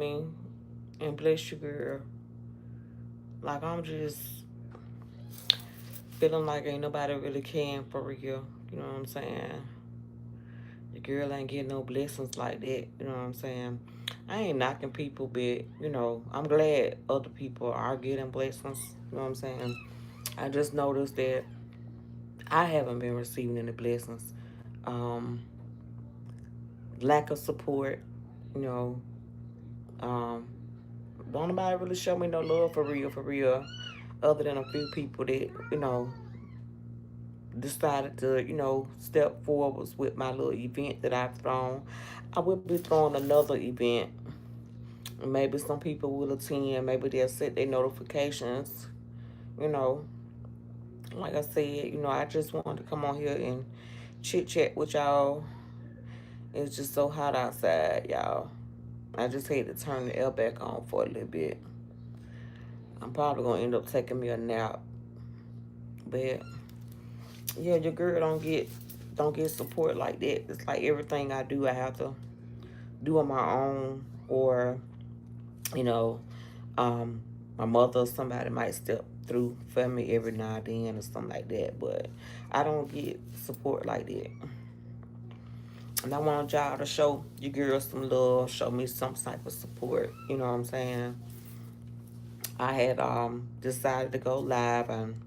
me and bless you, girl. Like, I'm just feeling like ain't nobody really caring for real. You know what I'm saying? The girl ain't getting no blessings like that. You know what I'm saying? I ain't knocking people, but, I'm glad other people are getting blessings. You know what I'm saying? I just noticed that I haven't been receiving any blessings. Um, Lack of support, you know. Um, don't nobody really show me no love for real, other than a few people that, decided to, step forwards with my little event that I've thrown. I will be throwing another event. Maybe some people will attend. Maybe they'll set their notifications. You know, like I said, I just wanted to come on here and chit chat with y'all. It's just so hot outside, y'all. I just had to turn the air back on for a little bit. I'm probably gonna end up taking me a nap. But yeah, your girl don't get support like that. It's like everything I do I have to do on my own, or, you know, um my mother or somebody might step through for me every now and then or something like that. But I don't get support like that. And I want y'all to show your girl some love, show me some type of support. You know what I'm saying? I had decided to go live, and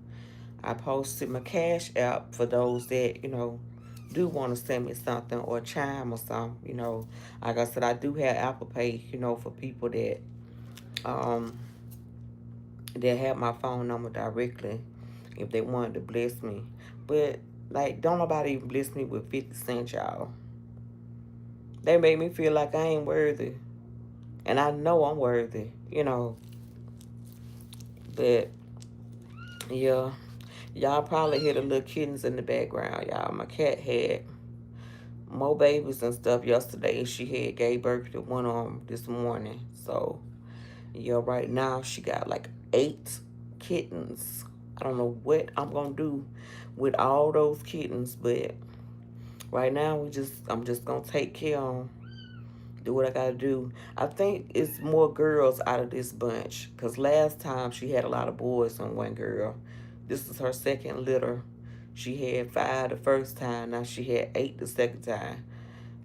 I posted my Cash App for those that, do want to send me something, or Chime or something, Like I said, I do have Apple Pay, for people um that have my phone number directly if they wanted to bless me. But like, don't nobody even bless me with 50 cents, y'all. They make me feel like I ain't worthy. And I know I'm worthy, But yeah, y'all probably hear the little kittens in the background, y'all. My cat had more babies and stuff yesterday. She had gave birth to one on this morning. So yeah, right now she got like 8 kittens. I don't know what I'm gonna do with all those kittens, but right now I'm just gonna take care of them, do what I gotta do. I think it's more girls out of this bunch, because last time she had a lot of boys and one girl. This is her second litter. She had 5 the first time. Now she had 8 the second time.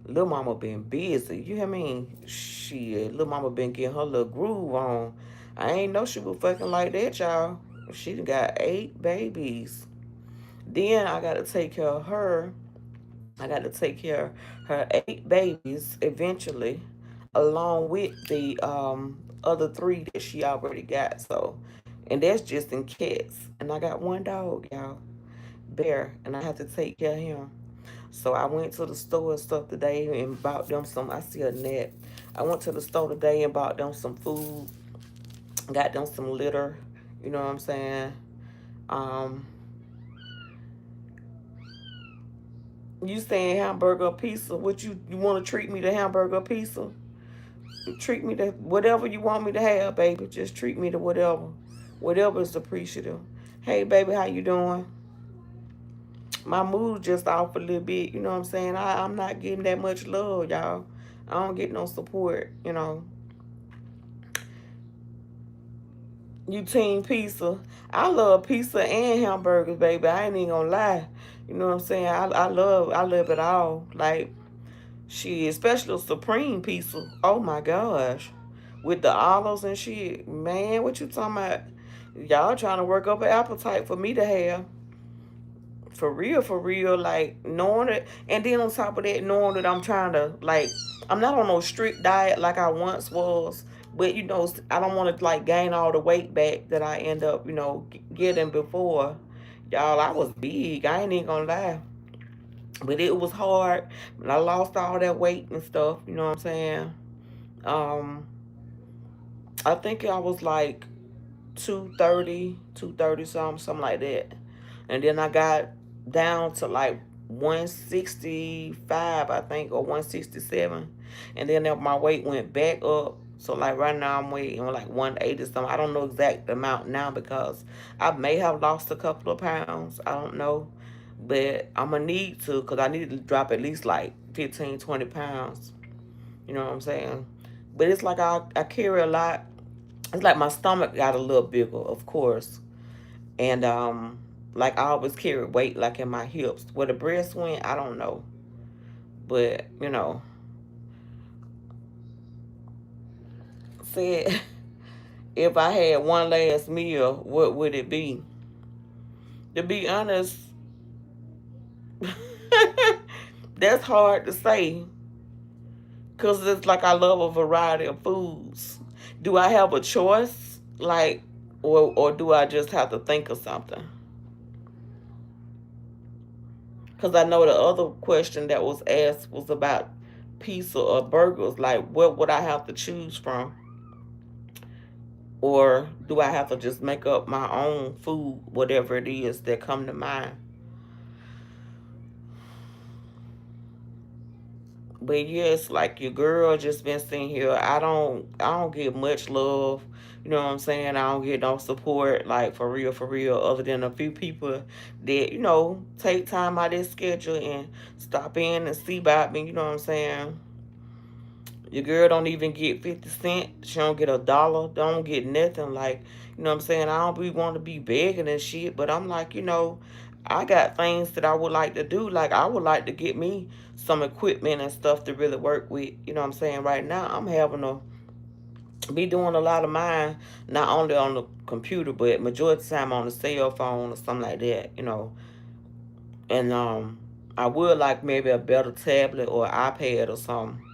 Little mama been busy. You hear me? Shit, little mama been getting her little groove on. I ain't know she was fucking like that, y'all. She done got 8 babies. Then I gotta take care of her. I got to take care of her 8 babies eventually, along with the other 3 that she already got. So, and that's just in cats. And I got one dog, y'all, Bear, and I have to take care of him. So I went to the store and stuff today and bought them some. I see a net. I went to the store today and bought them some food. Got them some litter. You know what I'm saying? Um, you saying hamburger pizza? What you want to treat me to hamburger pizza? Treat me to whatever you want me to have, baby. Just treat me to whatever. Whatever is appreciative. Hey, baby, how you doing? My mood just off a little bit. You know what I'm saying? I'm not getting that much love, y'all. I don't get no support. You team pizza. I love pizza and hamburgers, baby. I ain't even gonna lie. You know what I'm saying? I love it all. Like, shit, especially supreme pizza. Oh my gosh. With the olives and shit. Man, what you talking about? Y'all trying to work up an appetite for me to have. For real, like, knowing it. And then on top of that, knowing that I'm trying to, like, I'm not on no strict diet like I once was. But, I don't want to, like, gain all the weight back that I end up, getting before. Y'all, I was big. I ain't even gonna lie. But it was hard. But I lost all that weight and stuff. You know what I'm saying? Um, I think I was like 230, 230 something like that. And then I got down to like 165, I think, or 167. And then my weight went back up. So like right now I'm weighing like 180 something. I don't know exact amount now because I may have lost a couple of pounds. I don't know. But I'm going to need to, because I need to drop at least like 15, 20 pounds. You know what I'm saying? But it's like I carry a lot. It's like my stomach got a little bigger, of course. And like I always carry weight like in my hips. Where the breast went, I don't know. But, said if I had one last meal, what would it be? To be honest, that's hard to say because it's like I love a variety of foods. Do I have a choice? Like, or do I just have to think of something? Because I know the other question that was asked was about pizza or burgers. Like, what would I have to choose from? Or do I have to just make up my own food, whatever it is that come to mind? But yes, like your girl just been sitting here. I don't get much love. You know what I'm saying? I don't get no support, like for real, other than a few people that, take time out of their schedule and stop in and see about me, you know what I'm saying? Your girl don't even get 50 cents. She don't get a dollar. Don't get nothing. Like, you know what I'm saying? I don't be want to be begging and shit, but I'm like, I got things that I would like to do. Like, I would like to get me some equipment and stuff to really work with. You know what I'm saying? Right now, I'm having to be doing a lot of mine, not only on the computer, but majority of the time on the cell phone or something like that. And I would like maybe a better tablet or iPad or something,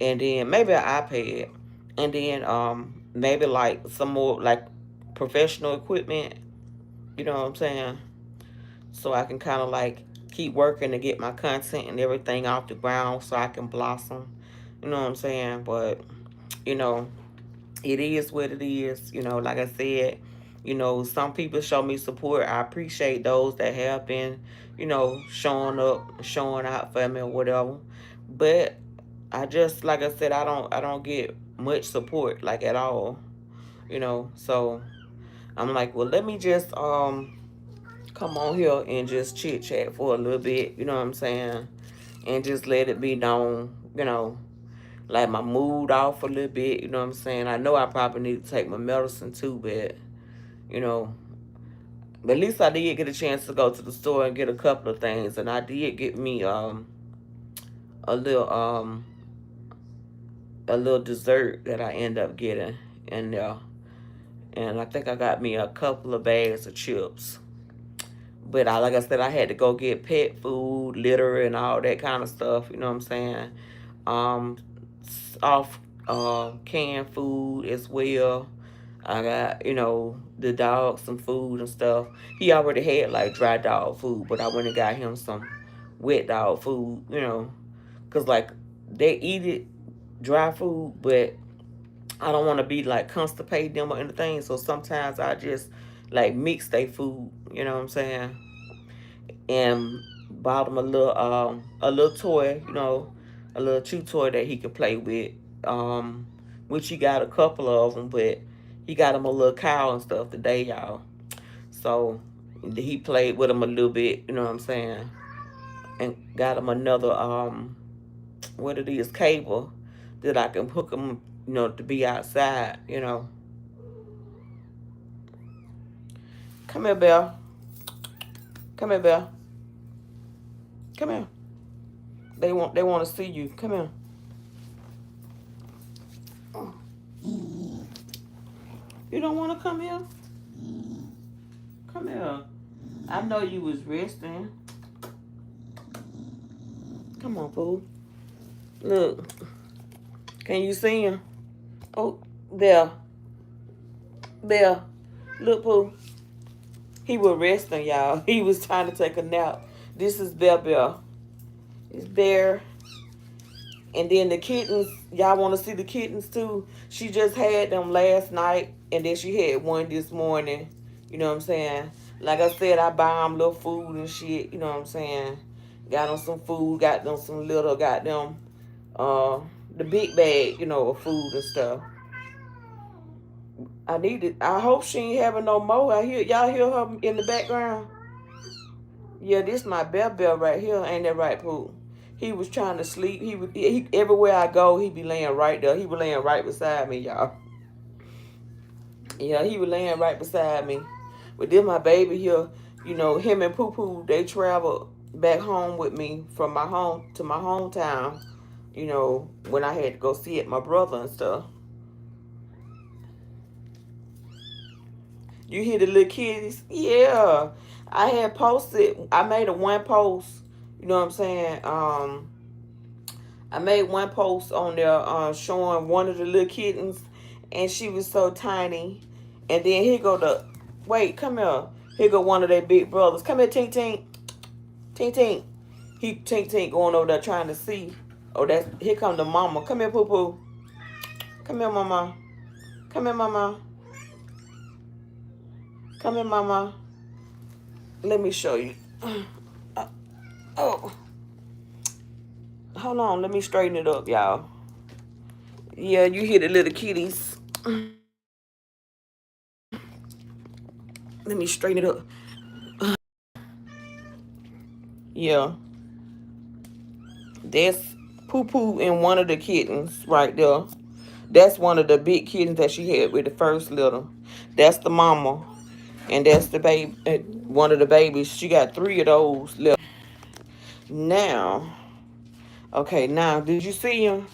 and then maybe an iPad, and then maybe like some more like professional equipment. You know what I'm saying? So I can kind of like keep working to get my content and everything off the ground, so I can blossom. You know what I'm saying? But you know, it is what it is. Like I said, some people show me support. I appreciate those that have been, showing up, showing out for me or whatever. But I just, like I said, I don't get much support like at all. So I'm like, well, let me just come on here and just chit chat for a little bit. You know what I'm saying? And just let it be known. Like my mood off a little bit. You know what I'm saying? I know I probably need to take my medicine too, you know, but at least I did get a chance to go to the store and get a couple of things, and I did get me a little dessert that I end up getting in there, and I think I got me a couple of bags of chips. But like I said, I had to go get pet food, litter, and all that kind of stuff. You know what I'm saying? Um, off canned food as well. I got, the dog some food and stuff. He already had like dry dog food, but I went and got him some wet dog food, because like they eat it dry food, but I don't want to be like constipating them or anything. So sometimes I just like mix their food, you know what I'm saying? And bought him a little toy, a little chew toy that he could play with. Um, which he got a couple of them, but he got him a little cow and stuff today, y'all. So he played with him a little bit, you know what I'm saying? And got him another what it is, cable that I can hook him, to be outside. Come here, Belle. Come here, Belle. Come here. They want to see you. Come here. You don't want to come here? Come here. I know you was resting. Come on, Pooh. Look. Can you see him? Oh, there. There. Look, Pooh. He was resting, y'all. He was trying to take a nap. This is Bell. It's Bear. And then the kittens, y'all want to see the kittens too? She just had them last night, and then she had one this morning. You know what I'm saying? Like I said, I buy them little food and shit. You know what I'm saying? Got them some food, got them some little, got them the big bag, of food and stuff. I need it. I hope she ain't having no more. Y'all hear her in the background? Yeah, this my Bell right here. Ain't that right, Pooh? He was trying to sleep. Everywhere I go, he be laying right there. He was laying right beside me, y'all. Yeah, he was laying right beside me. But then my baby here, him and Poo Poo, they traveled back home with me from my home to my hometown, when I had to go see it, my brother and stuff. You hear the little kitties? Yeah. I made a one post, you know what I'm saying? I made one post on there showing one of the little kittens, and she was so tiny. And then wait, come here. Here go one of their big brothers. Come here, Tink Tink. Tink Tink. Tink Tink going over there trying to see. Oh, here come the mama. Come here, Poo Poo. Come here, mama. Come here, mama. Come here, mama. Let me show you. Oh. Hold on. Let me straighten it up, y'all. Yeah, you hear the little kitties. Let me straighten it up. Yeah. That's Poo Poo and one of the kittens right there. That's one of the big kittens that she had with the first litter. That's the mama. And that's the baby, one of the babies. She got 3 of those left. Now, okay, now, did you see him?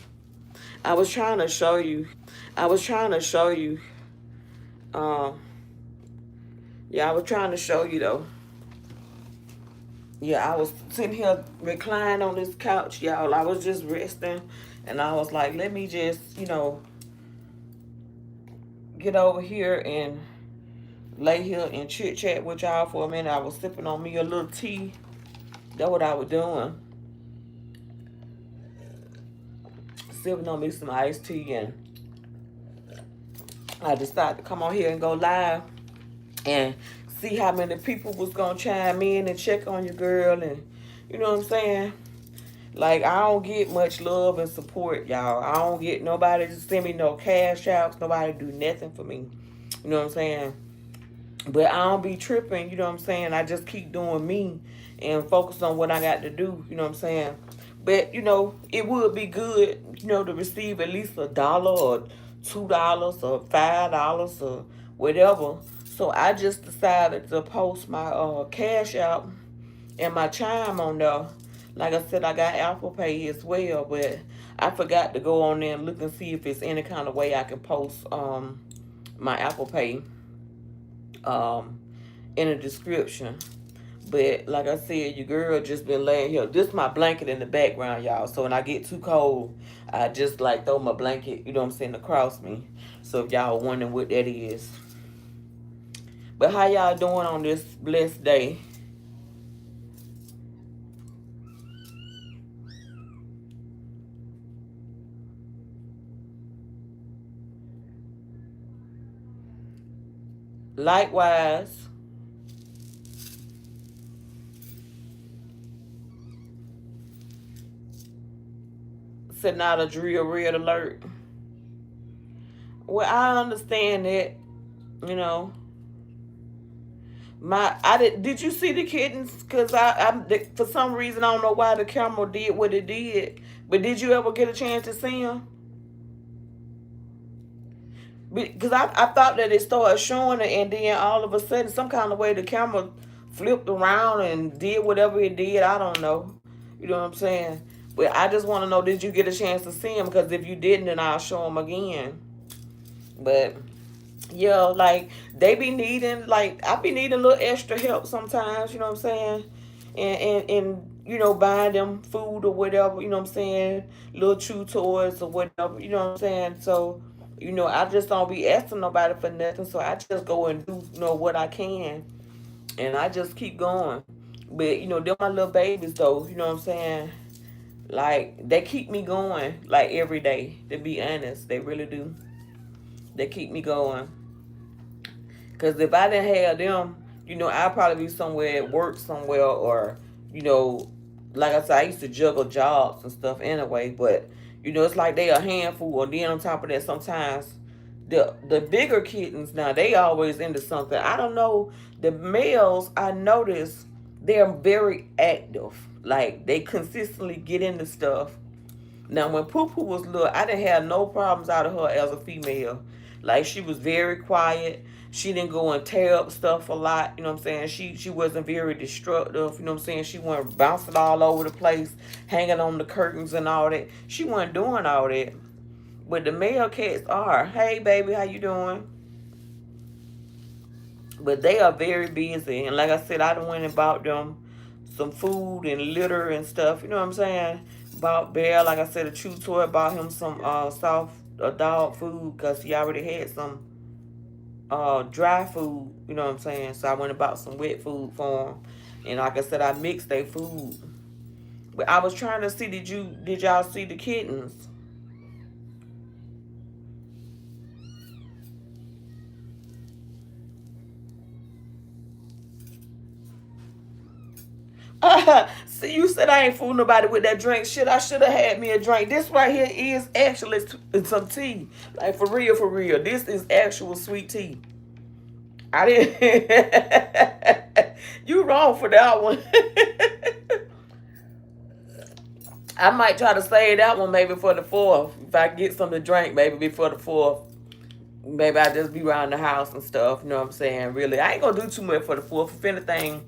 I was trying to show you. I was trying to show you. Yeah, I was trying to show you, though. Yeah, I was sitting here reclined on this couch, y'all. I was just resting. And I was like, let me just, get over here and lay here and chit chat with y'all for a minute. I was sipping on me a little tea. That's what I was doing. Sipping on me some iced tea, and I decided to come on here and go live and see how many people was gonna chime in and check on your girl, and you know what I'm saying? Like, I don't get much love and support, y'all. I don't get nobody to send me no cash outs. Nobody do nothing for me. You know what I'm saying? But I don't be tripping, you know what I'm saying? I just keep doing me and focus on what I got to do, you know what I'm saying? But, it would be good, to receive at least $1 or $2 or $5 or whatever. So I just decided to post my cash out and my chime on there. Like I said, I got Apple Pay as well, but I forgot to go on there and look and see if it's any kind of way I can post my Apple Pay in the description. But like I said, your girl just been laying here. This is my blanket in the background, y'all. So when I get too cold, I just like throw my blanket, you know what I'm saying, across me. So if y'all wondering what that is. But how y'all doing on this blessed day? Likewise. Setting out a drill red alert. Well, I understand that, you know. Did you see the kittens? Cause for some reason I don't know why the camera did what it did. But did you ever get a chance to see them? Because I thought that it started showing it, and then all of a sudden, some kind of way, the camera flipped around and did whatever it did. I don't know. You know what I'm saying? But I just want to know, did you get a chance to see them? Because if you didn't, then I'll show them again. But, yeah, like, they be needing, like, I be needing a little extra help sometimes, you know what I'm saying? And buying them food or whatever, you know what I'm saying? Little chew toys or whatever, you know what I'm saying? So, I just don't be asking nobody for nothing. So I just go and do, what I can. And I just keep going. But, they're my little babies, though, you know what I'm saying? Like, they keep me going, like, every day, to be honest. They really do. They keep me going. Because if I didn't have them, I'd probably be somewhere at work somewhere, or, like I said, I used to juggle jobs and stuff anyway, but, it's like they a handful. And then on top of that, sometimes the bigger kittens now, they always into something. I don't know. The males, I notice they're very active. Like, they consistently get into stuff. Now, when Poo Poo was little, I didn't have no problems out of her as a female. Like, she was very quiet. She didn't go and tear up stuff a lot. You know what I'm saying? She wasn't very destructive. You know what I'm saying? She wasn't bouncing all over the place, hanging on the curtains and all that. She wasn't doing all that. But the male cats are. Hey, baby, how you doing? But they are very busy. And like I said, I done went and bought them some food and litter and stuff. You know what I'm saying? Bought Bear, like I said, a chew toy. Bought him some soft dog food because he already had some dry food. You know what I'm saying? So I went and bought some wet food for him. And like I said, I mixed their food. But I was trying to see, did y'all see the kittens? See, you said I ain't fooling nobody with that drink. Shit, I should have had me a drink. This right here is actually some tea. Like, for real, for real. This is actual sweet tea. I didn't. You wrong for that one. I might try to save that one maybe for the 4th. If I get something to drink, maybe before the 4th. Maybe I just be around the house and stuff. You know what I'm saying? Really, I ain't gonna do too much for the 4th. If anything,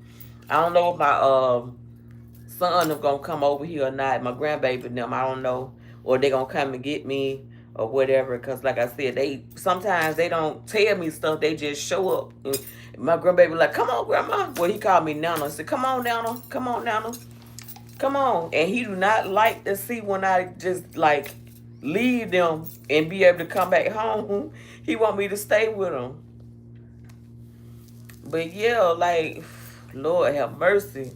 I don't know if my son is gonna come over here or not. My grandbaby and them, I don't know, or they gonna come and get me or whatever. Cause like I said, they sometimes they don't tell me stuff. They just show up. And my grandbaby like, come on, grandma. Well, he called me Nana. I said, come on, Nana. Come on, Nana. Come on. And he do not like to see when I just like leave them and be able to come back home. He want me to stay with him. But yeah, like, Lord have mercy.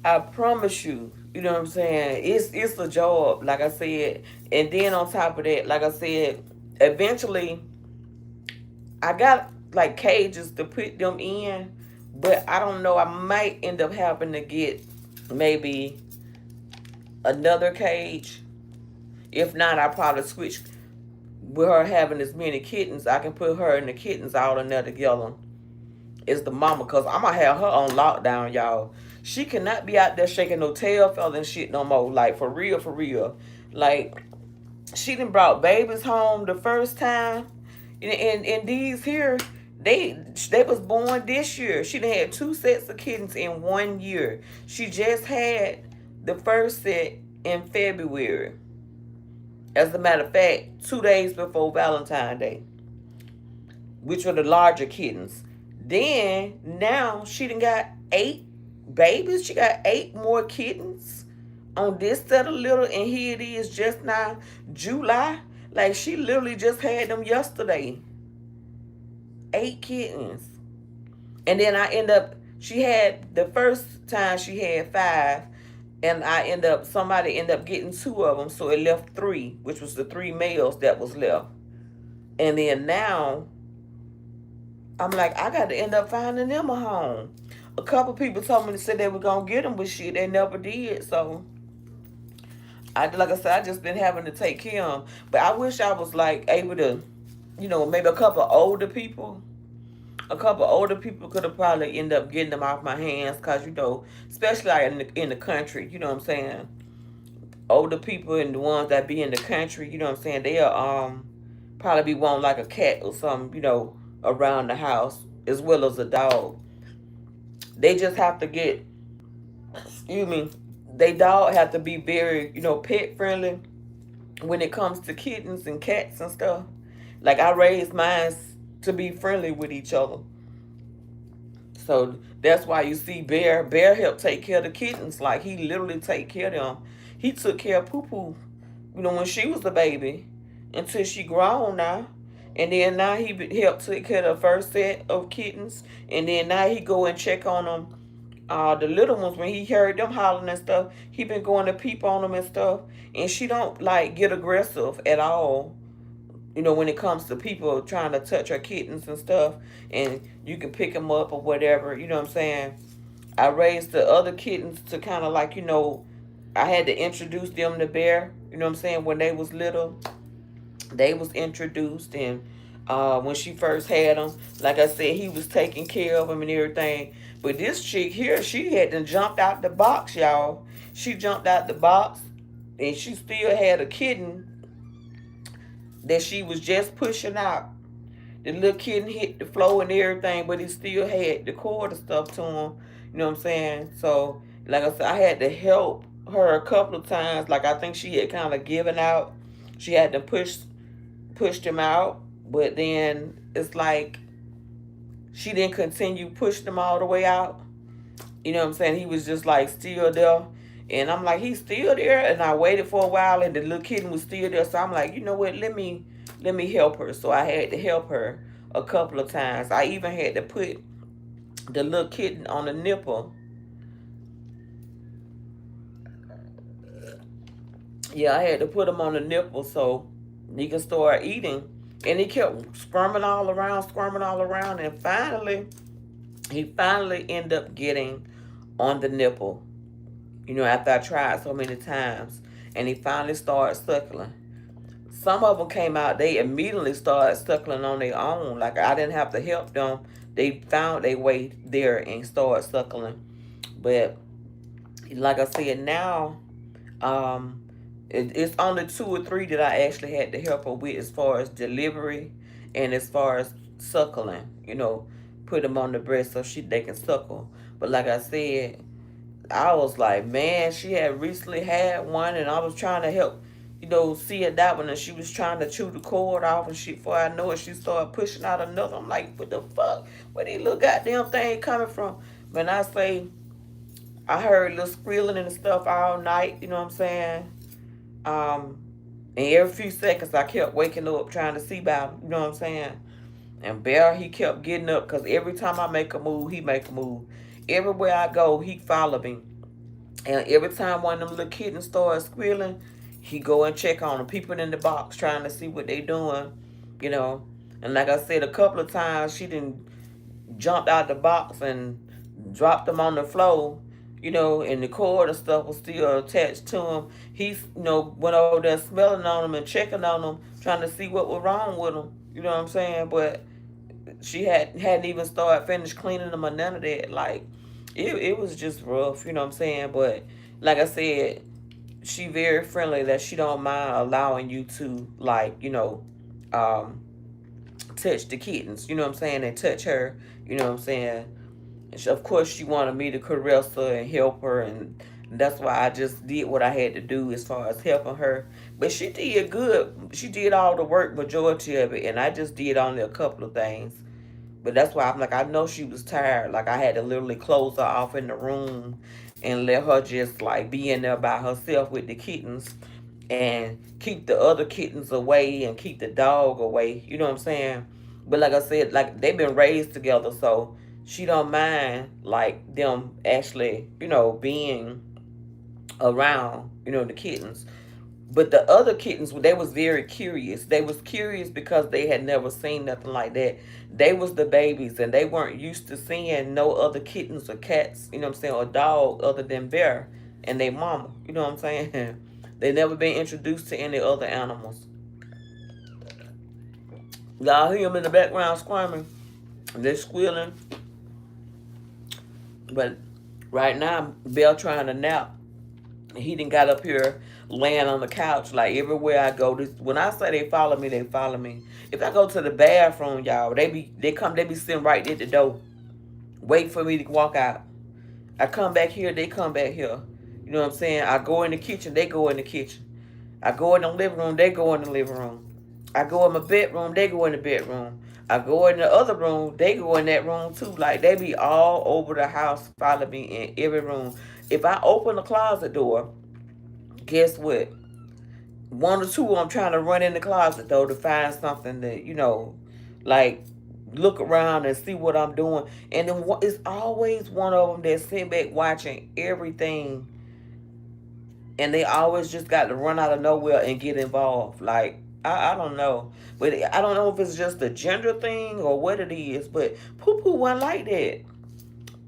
I promise you, you know what I'm saying? It's a job, like I said. And then on top of that, like I said, eventually I got like cages to put them in, but I don't know. I might end up having to get maybe another cage. If not, I'll probably switch with her having as many kittens. I can put her and the kittens all in there together. Is the mama, because I'm going to have her on lockdown, y'all. She cannot be out there shaking no tail feather and shit no more. Like, for real, for real. Like, she done brought babies home the first time. And these here, they was born this year. She done had 2 sets of kittens in 1 year. She just had the first set in February. As a matter of fact, 2 days before Valentine's Day, which were the larger kittens. Then, now, she done got 8 babies. She got 8 more kittens on this set of little, and here it is just now, July. Like, she literally just had them yesterday. 8 kittens. And then she had, the first time she had 5, and somebody ended up getting 2 of them, so it left 3, which was the 3 males that was left. And then now, I'm like, I got to end up finding them a home. A couple people told me, they said they were going to get them, but shit, they never did. So, like I said, I just been having to take care of them. But I wish I was, like, able to, maybe a couple older people. A couple older people could have probably ended up getting them off my hands. Because, especially like in the country, you know what I'm saying? Older people and the ones that be in the country, you know what I'm saying? They'll probably be wanting like a cat or something, around the house, as well as a dog. They just have to get, they dog have to be very, pet friendly when it comes to kittens and cats and stuff. Like, I raised mine to be friendly with each other. So that's why you see Bear helped take care of the kittens. Like, he literally take care of them. He took care of Poo Poo, when she was a baby, until she grown now. And then now he helped take care of the first set of kittens. And then now he go and check on them. The little ones, when he heard them hollering and stuff, he been going to peep on them and stuff. And she don't, like, get aggressive at all. When it comes to people trying to touch her kittens and stuff. And you can pick them up or whatever. You know what I'm saying? I raised the other kittens to kind of like, I had to introduce them to Bear. You know what I'm saying? When they was little. They was introduced, and when she first had him. Like I said, he was taking care of him and everything. But this chick here, she had to jumped out the box, y'all. She jumped out the box, and she still had a kitten that she was just pushing out. The little kitten hit the floor and everything, but he still had the cord and stuff to him. You know what I'm saying? So, like I said, I had to help her a couple of times. Like I think she had kind of given out. She had to pushed him out, but then it's like she didn't continue pushing him all the way out. You know what I'm saying? He was just like still there. And I'm like, he's still there. And I waited for a while and the little kitten was still there. So I'm like, you know what, let me help her. So I had to help her a couple of times. I even had to put the little kitten on the nipple. Yeah, I had to put him on the nipple so he could start eating. And he kept squirming all around, and he finally ended up getting on the nipple. After I tried so many times, and he finally started suckling. Some of them came out; they immediately started suckling on their own. Like I didn't have to help them; they found their way there and started suckling. But like I said, now um, it's only two or three that I actually had to help her with as far as delivery and as far as suckling. Put them on the breast so they can suckle. But like I said, I was like, man, she had recently had one, and I was trying to help, see it that one, and she was trying to chew the cord off, and before I know it, she started pushing out another. I'm like, what the fuck? Where these little goddamn thing coming from? When I say I heard little squealing and stuff all night, you know what I'm saying? Um, and every few seconds, I kept waking up trying to see about him, you know what I'm saying? And Bear, he kept getting up because every time I make a move, he make a move. Everywhere I go, he follow me. And every time one of them little kittens started squealing, he go and check on them, peeping in the box, trying to see what they doing, you know. And like I said, a couple of times she didn't jumped out the box and dropped them on the floor, and the cord and stuff was still attached to him. He, went over there smelling on them and checking on them, trying to see what was wrong with them. You know what I'm saying? But she hadn't even started finished cleaning them or none of that. Like it was just rough, you know what I'm saying? But like I said, she very friendly that she don't mind allowing you to um touch the kittens, you know what I'm saying, and touch her, you know what I'm saying. And of course she wanted me to caress her and help her, and that's why I just did what I had to do as far as helping her. But she did good. She did all the work, majority of it, and I just did only a couple of things. But that's why I'm like, I know she was tired. Like I had to literally close her off in the room and let her just like be in there by herself with the kittens and keep the other kittens away and keep the dog away. You know what I'm saying? But like I said, like they've been raised together, so she don't mind like them actually, being around, the kittens. But the other kittens, they was very curious. They was curious because they had never seen nothing like that. They was the babies, and they weren't used to seeing no other kittens or cats, you know what I'm saying, or dog other than Bear and their mama. You know what I'm saying? They never been introduced to any other animals. Y'all hear them in the background squirming. They squealing. But right now, Belle trying to nap. He done got up here laying on the couch. Like everywhere I go, when I say they follow me, they follow me. If I go to the bathroom, y'all, they be sitting right at the door, wait for me to walk out. I come back here, they come back here. You know what I'm saying? I go in the kitchen, they go in the kitchen. I go in the living room, they go in the living room. I go in my bedroom, they go in the bedroom. I go in the other room, they go in that room too. Like they be all over the house, follow me in every room. If I open the closet door, guess what? One or two of them trying to run in the closet though to find something that, like look around and see what I'm doing. And then it's always one of them that's sitting back watching everything, and they always just got to run out of nowhere and get involved. Like I don't know, but I don't know if it's just a gender thing or what it is. But Poo Poo wasn't like that.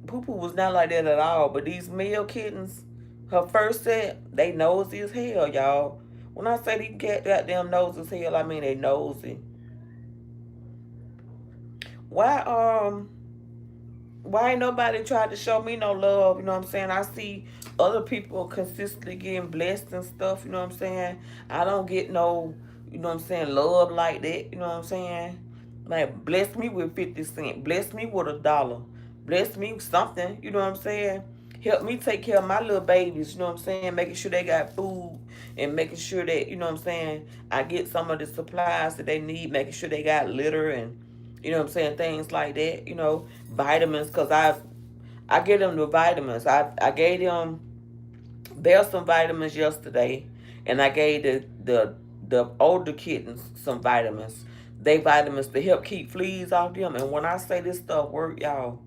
Poo Poo was not like that at all. But these male kittens, her first set, they nosy as hell, y'all. When I say these goddamn nosy as hell, I mean they nosy. Why why ain't nobody tried to show me no love? You know what I'm saying? I see other people consistently getting blessed and stuff, you know what I'm saying? I don't get no, you know what I'm saying, love like that, you know what I'm saying? Like, bless me with 50 cents, bless me with $1, bless me with something, you know what I'm saying? Help me take care of my little babies, you know what I'm saying? Making sure they got food and making sure that, you know what I'm saying, I get some of the supplies that they need, making sure they got litter and, you know what I'm saying, things like that, you know, vitamins, because I get them the vitamins. I gave them Bell some vitamins yesterday, and I gave the older kittens some vitamins. They vitamins to help keep fleas off them. And when I say this stuff work, y'all,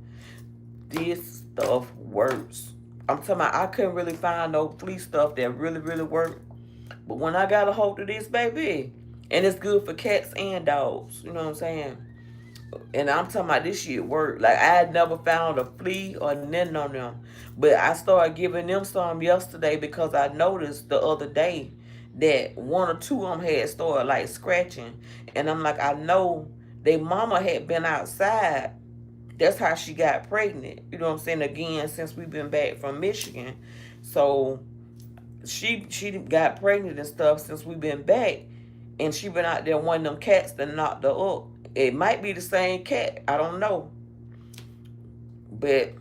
this stuff works. I'm talking about I couldn't really find no flea stuff that really worked. But when I got a hold of this, baby, and it's good for cats and dogs, you know what I'm saying? And I'm talking about this shit work. Like, I had never found a flea or nothing on them. But I started giving them some yesterday because I noticed the other day that one or two of them had started like scratching. And I'm like, I know their mama had been outside. That's how she got pregnant. You know what I'm saying? Again, since we've been back from Michigan. So she got pregnant and stuff since we've been back, and she been out there one of them cats that knocked her up. It might be the same cat, I don't know, but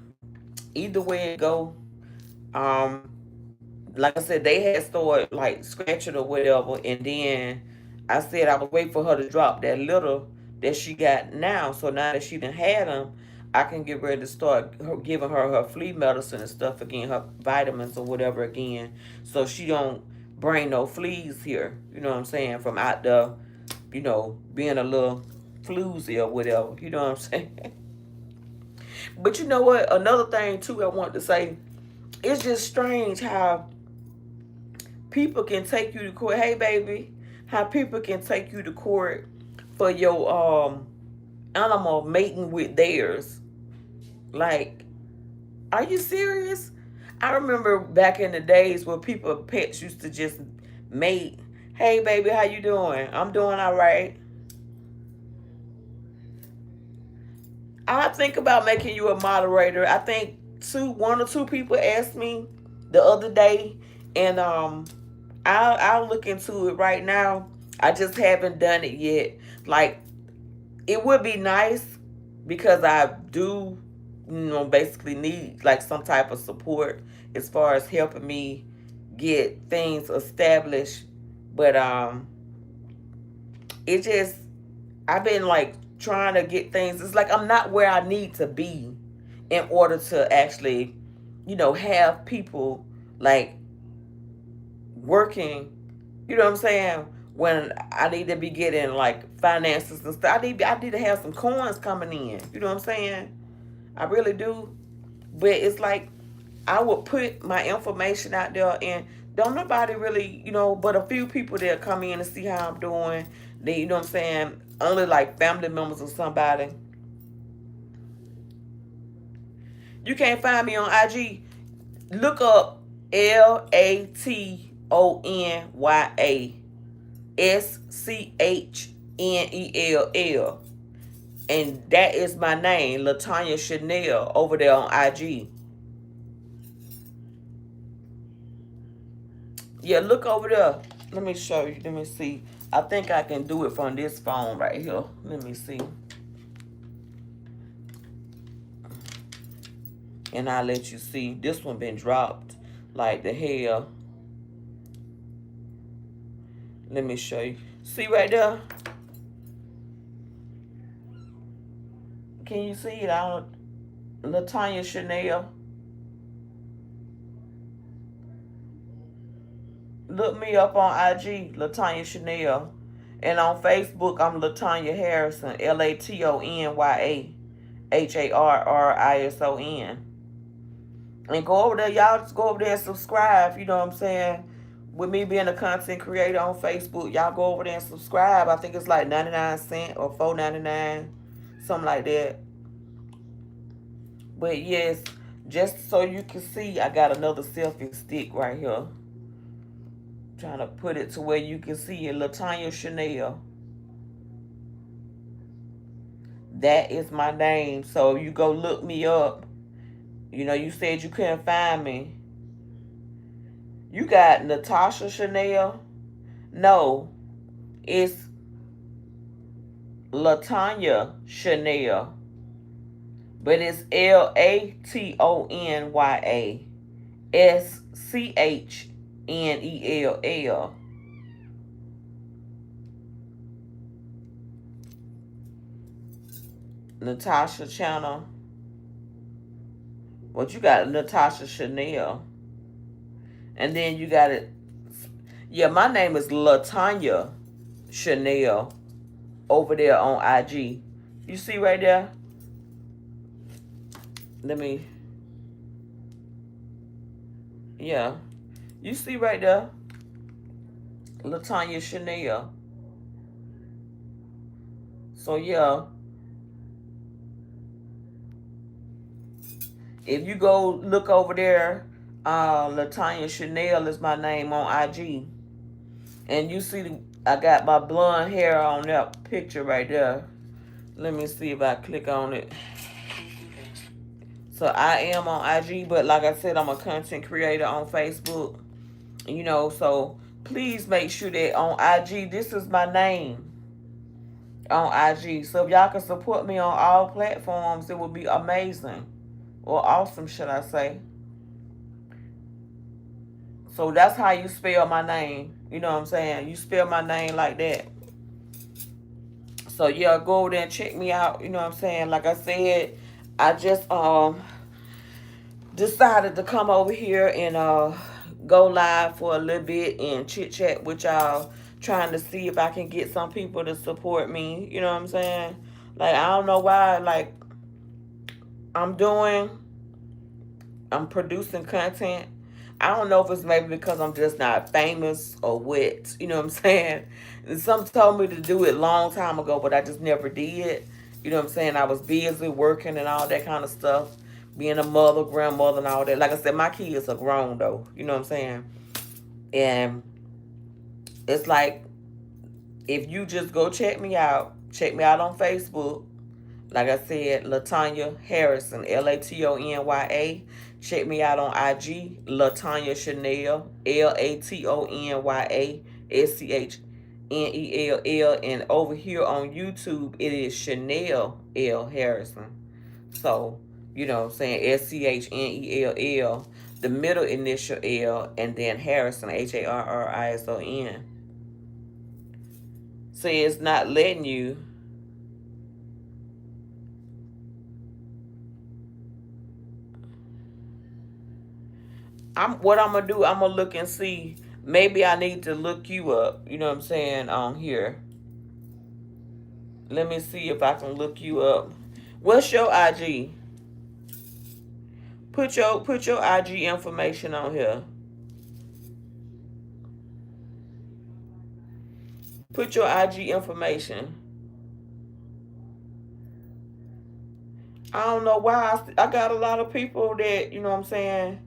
either way it go, um, like I said, they had started like scratching or whatever, and then I said I was waiting for her to drop that litter that she got now. So now that she done had them, I can get ready to start giving her flea medicine and stuff again, her vitamins or whatever again, so she don't bring no fleas here. You know what I'm saying? From out there, you know, being a little floozy or whatever. You know what I'm saying? But you know what? Another thing too I want to say, it's just strange how people can take you to court. Hey, baby, how people can take you to court for your animal mating with theirs. Like, are you serious? I remember back in the days where people pets used to just mate. Hey, baby, how you doing? I'm doing all right. I think about making you a moderator. I think one or two people asked me the other day, and I'll look into it right now. I just haven't done it yet. Like, it would be nice because I do, you know, basically need like some type of support as far as helping me get things established. But it just, I've been like trying to get things. It's like I'm not where I need to be in order to actually, you know, have people like working, you know what I'm saying? When I need to be getting like finances and stuff. I need to have some coins coming in. You know what I'm saying? I really do. But it's like I would put my information out there, and don't nobody really, you know, but a few people that come in and see how I'm doing. They, you know what I'm saying? Only like family members or somebody. You can't find me on IG. Look up LATONYA SCHNELL, and that is my name, Latanya Schnell, over there on IG. Yeah, look over there. Let me show you. Let me see. I think I can do it from this phone right here. Let me see. And I'll let you see. This one been dropped like the hell. Let me show you. See right there? Can you see it? I don't. Latanya Chanel. Look me up on IG, Latanya Chanel. And on Facebook, I'm Latanya Harrison, LATONYAHARRISON. And go over there, y'all just go over there and subscribe, you know what I'm saying? With me being a content creator on Facebook, y'all go over there and subscribe. I think it's like 99 cents or $4.99, something like that. But yes, just so you can see, I got another selfie stick right here. Trying to put it to where you can see it. Latanya Chanel. That is my name. So you go look me up. You know, you said you couldn't find me. You got Natasha Chanel? No, it's Latanya Chanel. But it's LATONYA SCHNELL. Natasha Channel. But you got Natasha Chanel. And then you got it. Yeah, my name is Latanya Chanel over there on IG. You see right there? Let me. Yeah. You see right there? Latanya Chanel. So yeah. If you go look over there, Latanya Chanel is my name on IG. And you see, I got my blonde hair on that picture right there. Let me see if I click on it. So I am on IG, but like I said, I'm a content creator on Facebook. You know, so please make sure that on IG, this is my name on IG. So if y'all can support me on all platforms, it would be amazing. Or awesome, should I say. So that's how you spell my name. You know what I'm saying? You spell my name like that. So yeah, go over there and check me out. You know what I'm saying? Like I said, I just decided to come over here and go live for a little bit and chit chat with y'all, trying to see if I can get some people to support me. You know what I'm saying? Like I don't know why. Like I'm doing, I'm producing content. I don't know if it's maybe because I'm just not famous or what. You know what I'm saying? And some told me to do it long time ago, but I just never did. You know what I'm saying? I was busy working and all that kind of stuff. Being a mother, grandmother, and all that. Like I said, my kids are grown though. You know what I'm saying? And it's like if you just go check me out on Facebook. Like I said, Latanya Harrison, LATONYA. Check me out on IG, Latanya Chanel, LATONYA SCHNELL. And over here on YouTube, it is Schnell L Harrison. So, you know what I'm saying, SCHNELL, the middle initial L, and then Harrison, HARRISON. See, it's not letting you. What I'm gonna do, I'm gonna look and see. Maybe I need to look you up, you know what I'm saying, on here. Let me see if I can look you up. What's your IG? Put your IG information on here. Put your IG information. I don't know why I got a lot of people that, you know what I'm saying,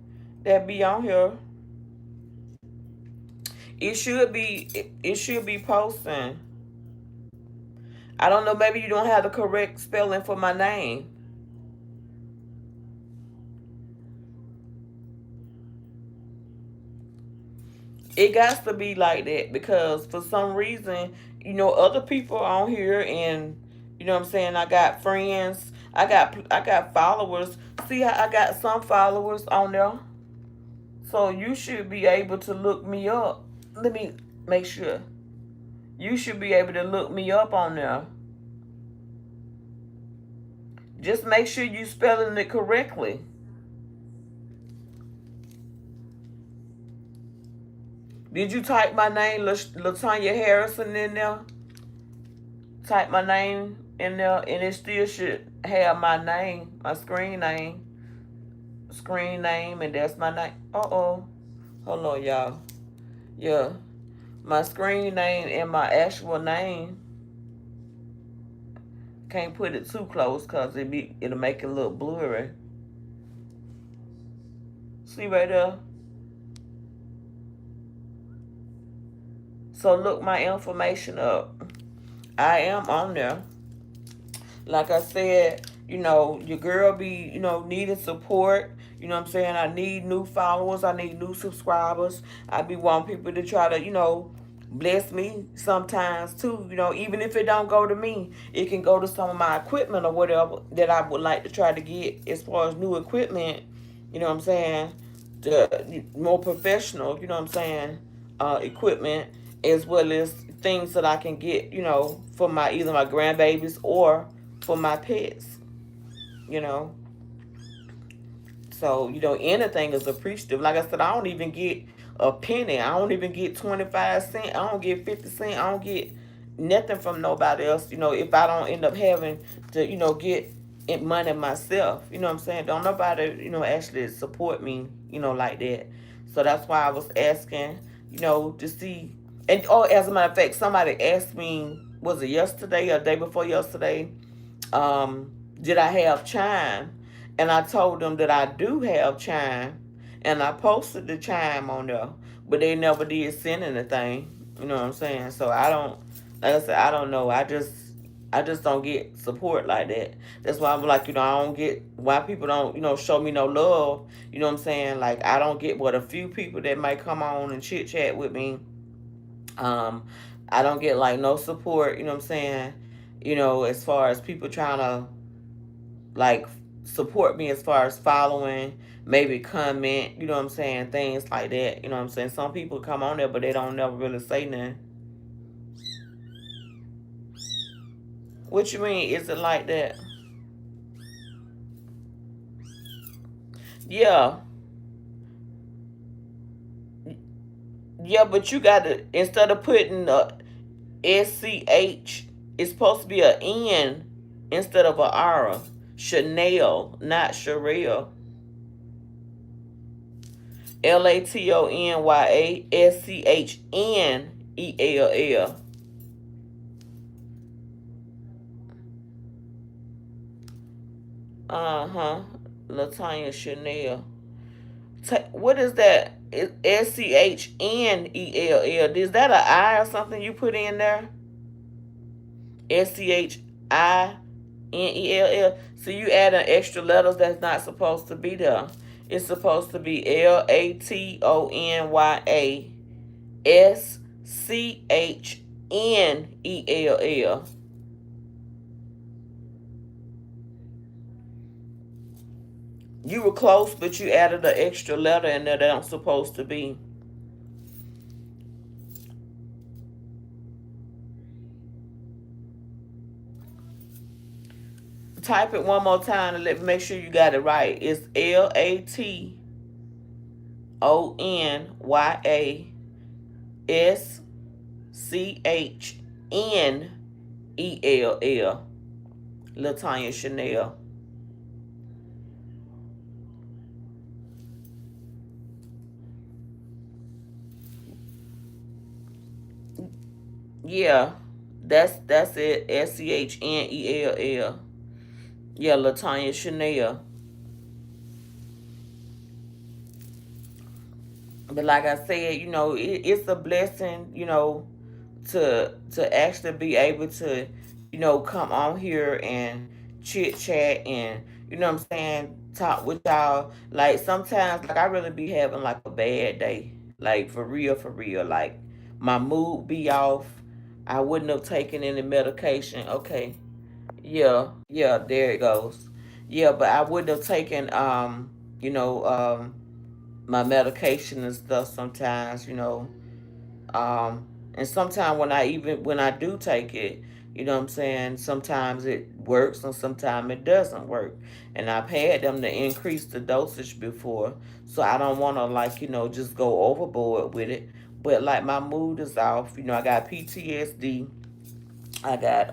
that be on here. It should be posting. I don't know, maybe you don't have the correct spelling for my name. It got to be like that because for some reason, other people on here, and you know what I'm saying, I got friends, I got followers. See how I got some followers on there? So you should be able to look me up. Let me make sure. You should be able to look me up on there. Just make sure you spelling it correctly. Did you type my name, Latanya Harrison, in there? Type my name in there, and it still should have my name, my screen name, and that's my name. Uh-oh. Hold on, y'all. Yeah. My screen name and my actual name. Can't put it too close because it'll make it look blurry. See right there? So look my information up. I am on there. Like I said, your girl be, needing support. You know what I'm saying? I need new followers. I need new subscribers. I be wanting people to try to, bless me sometimes too. Even if it don't go to me, it can go to some of my equipment or whatever that I would like to try to get as far as new equipment. You know what I'm saying? The more professional, you know what I'm saying, equipment, as well as things that I can get, for my either my grandbabies or for my pets, you know. So, anything is appreciative. Like I said, I don't even get a penny. I don't even get 25 cents. I don't get 50 cents. I don't get nothing from nobody else, if I don't end up having to, get money myself. You know what I'm saying? Don't nobody, actually support me, like that. So that's why I was asking, to see. And, oh, as a matter of fact, somebody asked me, was it yesterday or day before yesterday? Did I have chime? And I told them that I do have chime, and I posted the chime on there, but they never did send anything. You know what I'm saying? So I don't, like I said, I don't know. I just don't get support like that. That's why I'm like, I don't get why people don't, show me no love. You know what I'm saying? Like I don't get what a few people that might come on and chit chat with me. Um, I don't get like no support. You know what I'm saying? As far as people trying to like support me as far as following, maybe comment, you know what I'm saying, things like that. You know what I'm saying? Some people come on there but they don't never really say nothing. What you mean? Is it like that? Yeah. Yeah, but you gotta, instead of putting SCH, it's supposed to be a N instead of a R. Chanel, not Sherelle. LATONYASCHNELL. Uh-huh. Latanya Chanel. What is that? SCHNELL. Is that an I or something you put in there? SCHINELL. So you add an extra letters that's not supposed to be there. It's supposed to be LATONYASCHNELL. You were close, but you added an extra letter in there that I'm supposed to be. Type it one more time and let me make sure you got it right. It's LATONYASCHNELL. Latanya Chanel. Yeah, that's it. SCHNELL. Yeah, Latanya Chanel. But like I said, it's a blessing, to actually be able to, come on here and chit chat and what I'm saying, talk with y'all. Like sometimes, like I really be having like a bad day, like for real. Like my mood be off. I wouldn't have taken any medication. Okay, yeah, yeah, there it goes. Yeah, but I wouldn't have taken you know, my medication and stuff sometimes, um, and sometimes when I do take it, what I'm saying, sometimes it works and sometimes it doesn't work. And I've had them to increase the dosage before. So I don't wanna like, just go overboard with it. But like my mood is off, I got PTSD, I got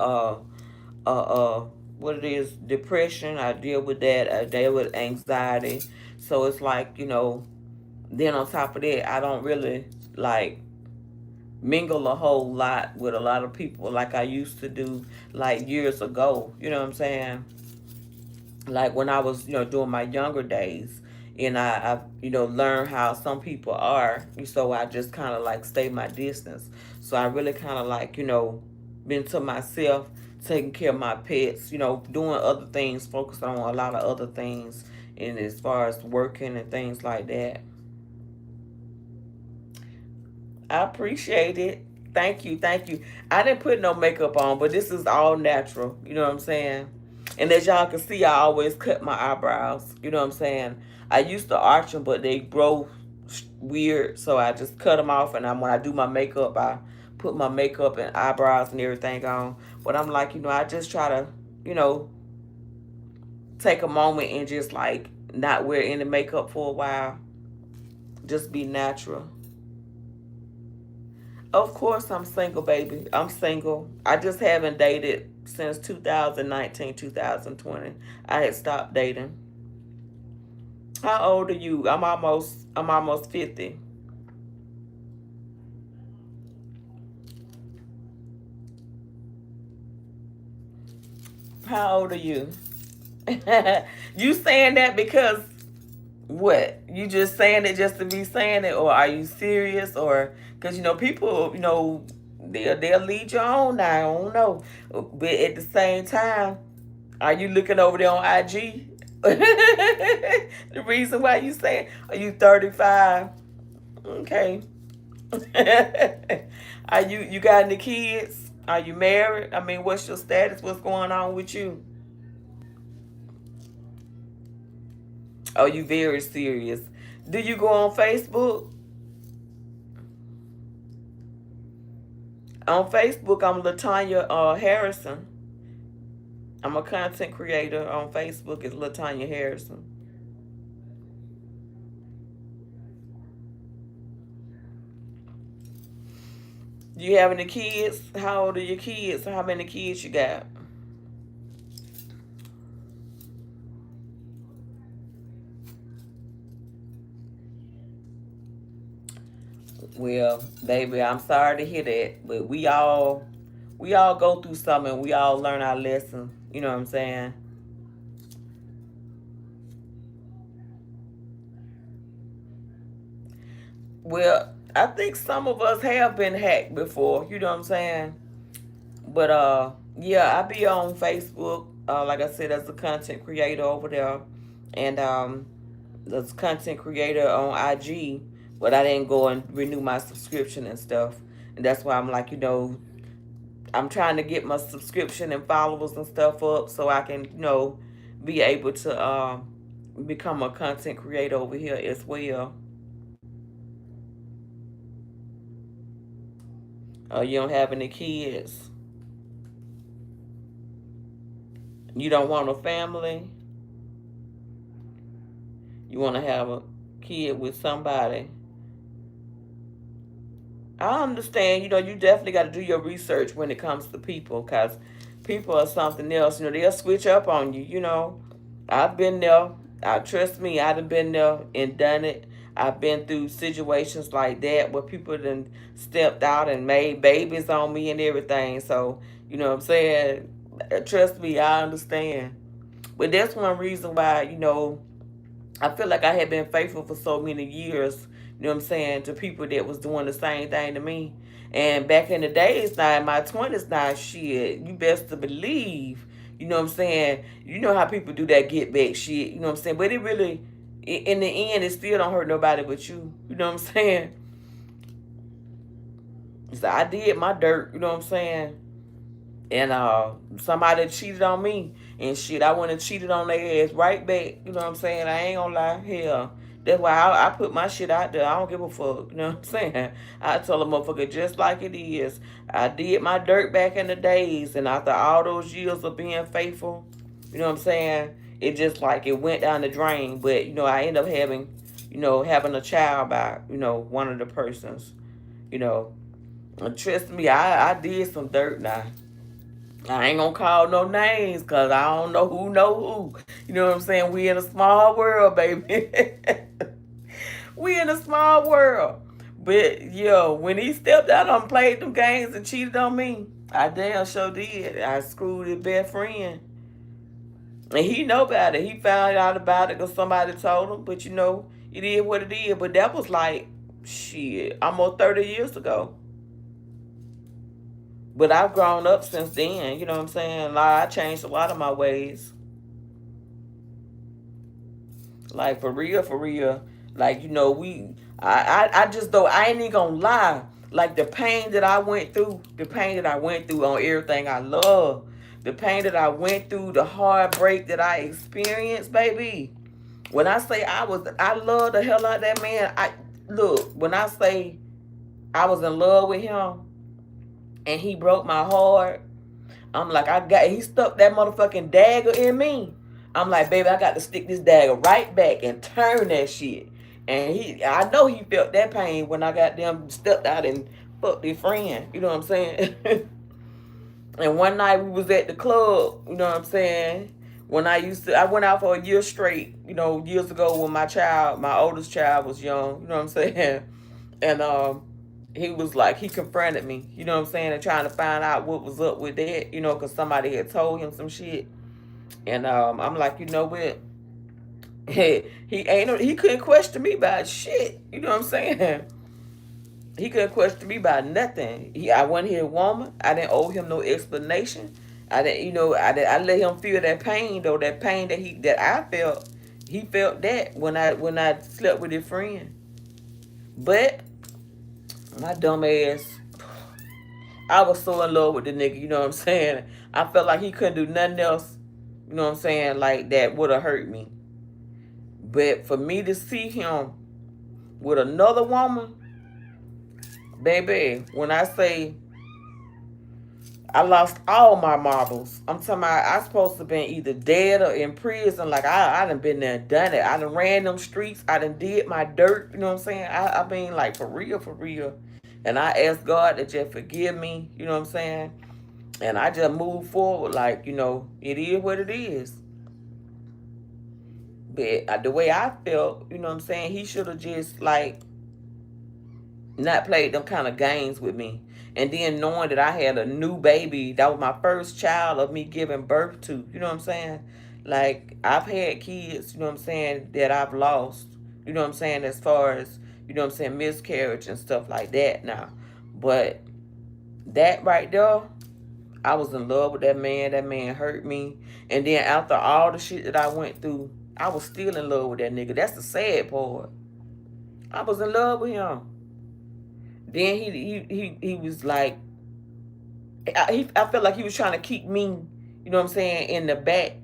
what it is, depression, I deal with that, I deal with anxiety. So it's like, then on top of that, I don't really like mingle a whole lot with a lot of people like I used to do like years ago. You know what I'm saying? Like when I was, doing my younger days, and I learned how some people are. So I just kind of like stay my distance. So I really kind of like, been to myself taking care of my pets, doing other things, focusing on a lot of other things, and as far as working and things like that. I appreciate it. Thank you, thank you. I didn't put no makeup on, but this is all natural. You know what I'm saying? And as y'all can see, I always cut my eyebrows. You know what I'm saying? I used to arch them, but they grow weird, so I just cut them off. And when I do my makeup, I put my makeup and eyebrows and everything on. But I'm like, I just try to, you know, take a moment and just like not wear any makeup for a while. Just be natural. Of course, I'm single, baby. I'm single. I just haven't dated since 2019, 2020. I had stopped dating. How old are you? I'm almost 50. How old are you? You saying that because what? You just saying it just to be saying it, or are you serious? Or because people, they'll lead you on. Now I don't know, but at the same time, are you looking over there on IG? The reason why you saying, are you 35? Okay. Are you got any kids? Are you married? I mean, what's your status? What's going on with you? Are you very serious? Do you go on Facebook? On Facebook, I'm Latanya Harrison. I'm a content creator on Facebook. It's Latanya Harrison. Do you have any kids? How old are your kids? How many kids you got? Well, baby, I'm sorry to hear that, but we all go through something. We all learn our lesson. You know what I'm saying? Well, I think some of us have been hacked before. You know what I'm saying? But yeah, I be on Facebook. Like I said, as a content creator over there, and as a content creator on IG. But I didn't go and renew my subscription and stuff, and that's why I'm like, I'm trying to get my subscription and followers and stuff up so I can, be able to become a content creator over here as well. You don't have any kids. You don't want a family. You want to have a kid with somebody. I understand, you definitely got to do your research when it comes to people because people are something else. They'll switch up on you, I've been there. Trust me, I've been there and done it. I've been through situations like that where people then stepped out and made babies on me and everything. So, you know what I'm saying? Trust me, I understand. But that's one reason why, I feel like I had been faithful for so many years, you know what I'm saying, to people that was doing the same thing to me. And back in the days now, in my 20s now, shit, you best to believe, you know what I'm saying, you know how people do that get back shit, you know what I'm saying, but it really, in the end, it still don't hurt nobody but you know what I'm saying. So I did my dirt, you know what I'm saying, and somebody cheated on me and shit, I went and cheated on their ass right back. You know what I'm saying? I ain't gonna lie. Hell, that's why I put my shit out there. I don't give a fuck. You know what I'm saying? I tell a motherfucker just like it is. I did my dirt back in the days, and after all those years of being faithful, you know what I'm saying? It just like it went down the drain. But I ended up having a child by one of the persons. You know, and trust me, I did some dirt now. I ain't gonna call no names because I don't know who. You know what I'm saying? We in a small world, baby. We in a small world. But yo, when he stepped out and played them games and cheated on me, I damn sure did. I screwed his best friend. And he know about it. He found out about it because somebody told him. But it is what it is. But that was like, shit, almost 30 years ago. But I've grown up since then, you know what I'm saying? Like, I changed a lot of my ways. Like, for real, for real. Like, I just, though, I ain't even gonna lie. Like, the pain that I went through, the pain that I went through on everything I love, the pain that I went through, the heartbreak that I experienced, baby. When I say I love the hell out of that man. Look, when I say I was in love with him and he broke my heart, I'm like, he stuck that motherfucking dagger in me. I'm like, baby, I got to stick this dagger right back and turn that shit. And I know he felt that pain when I got them stepped out and fucked their friend. You know what I'm saying? And one night we was at the club. You know what I'm saying? I went out for a year straight. Years ago when my oldest child was young. You know what I'm saying? And he was like, he confronted me, you know what I'm saying, and trying to find out what was up with that, because somebody had told him some shit. And I'm like, you know what? He couldn't question me about shit. You know what I'm saying? He couldn't question me about nothing. I wasn't his woman. I didn't owe him no explanation. I didn't, I let him feel that pain though, that pain that I felt. He felt that when I slept with his friend. But my dumb ass, I was so in love with the nigga, you know what I'm saying? I felt like he couldn't do nothing else, you know what I'm saying, like that would have hurt me. But for me to see him with another woman, baby, when I say I lost all my marbles, I'm talking about I supposed to have been either dead or in prison. Like, I done been there and done it. I done ran them streets. I done did my dirt, you know what I'm saying? I mean, like, for real, for real. And I asked God to just forgive me, you know what I'm saying? And I just moved forward like, it is what it is. But the way I felt, you know what I'm saying, he should have just, like, not played them kind of games with me. And then knowing that I had a new baby, that was my first child of me giving birth to, you know what I'm saying? Like, I've had kids, you know what I'm saying, that I've lost, you know what I'm saying, as far as, you know what I'm saying, miscarriage and stuff like that now. But that right there, I was in love with that man. That man hurt me. And then after all the shit that I went through, I was still in love with that nigga. That's the sad part. I was in love with him. Then he was like, I felt like he was trying to keep me, you know what I'm saying, in the back,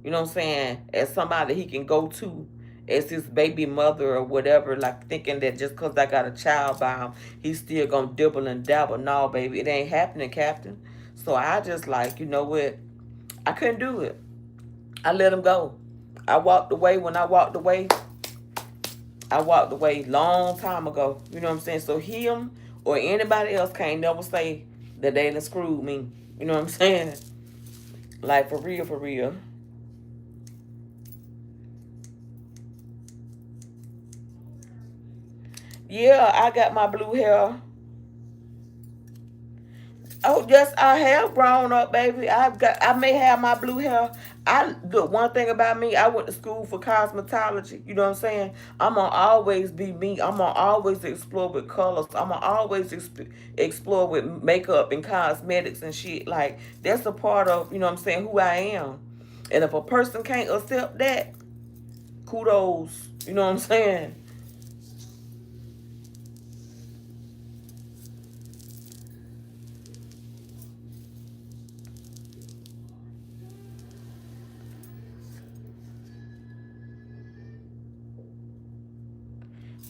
you know what I'm saying, as somebody he can go to as his baby mother or whatever, like thinking that just because I got a child by him, he's still going to dibble and dabble. No, baby, it ain't happening, Captain. So I just like, you know what, I couldn't do it. I let him go. I walked away. When I walked away long time ago. You know what I'm saying? So him or anybody else can't never say that they done screwed me. You know what I'm saying? Like, for real, for real. Yeah, I got my blue hair. Oh, yes, I have grown up, baby. I may have my blue hair. Look, one thing about me, I went to school for cosmetology. You know what I'm saying? I'm gonna always be me. I'm gonna always explore with colors. I'm gonna always explore with makeup and cosmetics and shit. Like, that's a part of, you know what I'm saying, who I am. And if a person can't accept that, kudos. You know what I'm saying?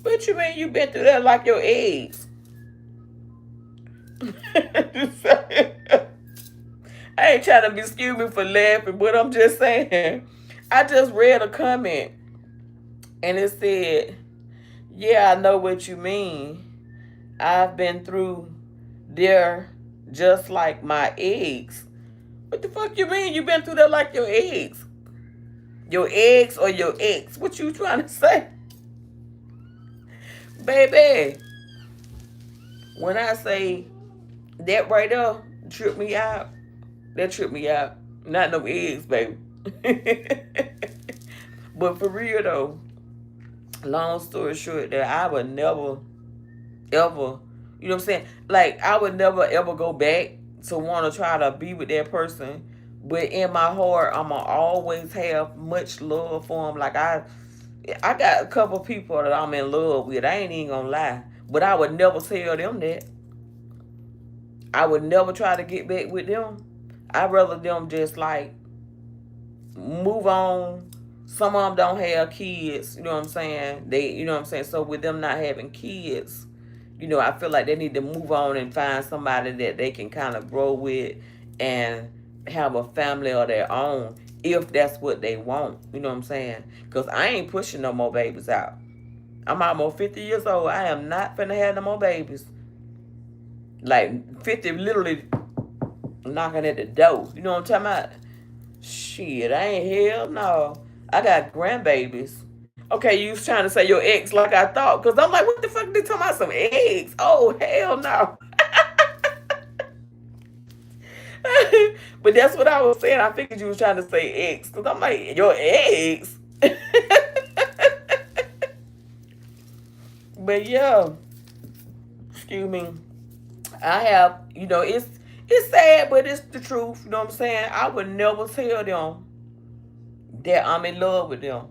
What you mean you been through that like your eggs? I ain't trying to be excuse me for laughing, but I'm just saying. I just read a comment and it said, yeah, I know what you mean. I've been through there just like my eggs. What the fuck you mean you been through that like your eggs? Your eggs or your ex? What you trying to say? Baby, when I say that right there, trip me out. That tripped me out. Not no eggs, baby. But for real though, long story short, that I would never, ever, you know what I'm saying? Like, I would never, ever go back. to want to try to be with that person. But in my heart, I'ma always have much love for them. Like I got a couple people that I'm in love with. I ain't even gonna lie, but I would never tell them that. I would never try to get back with them. I'd rather them just like move on. Some of them don't have kids, you know what I'm saying? You know what I'm saying? So with them not having kids, I feel like they need to move on and find somebody that they can kind of grow with and have a family of their own if that's what they want, you know what I'm saying? Because I ain't pushing no more babies out. I'm almost 50 years old. I am not finna have no more babies. Like 50 literally knocking at the door. You know what I'm talking about? Shit, I ain't hell no. I got grandbabies. Okay, you was trying to say your ex like I thought, because I'm like, what the fuck they talking about some eggs? Oh, hell no. But that's what I was saying. I figured you was trying to say ex, because I'm like, your eggs? But yeah, excuse me. I have, it's sad, but it's the truth. You know what I'm saying? I would never tell them that I'm in love with them.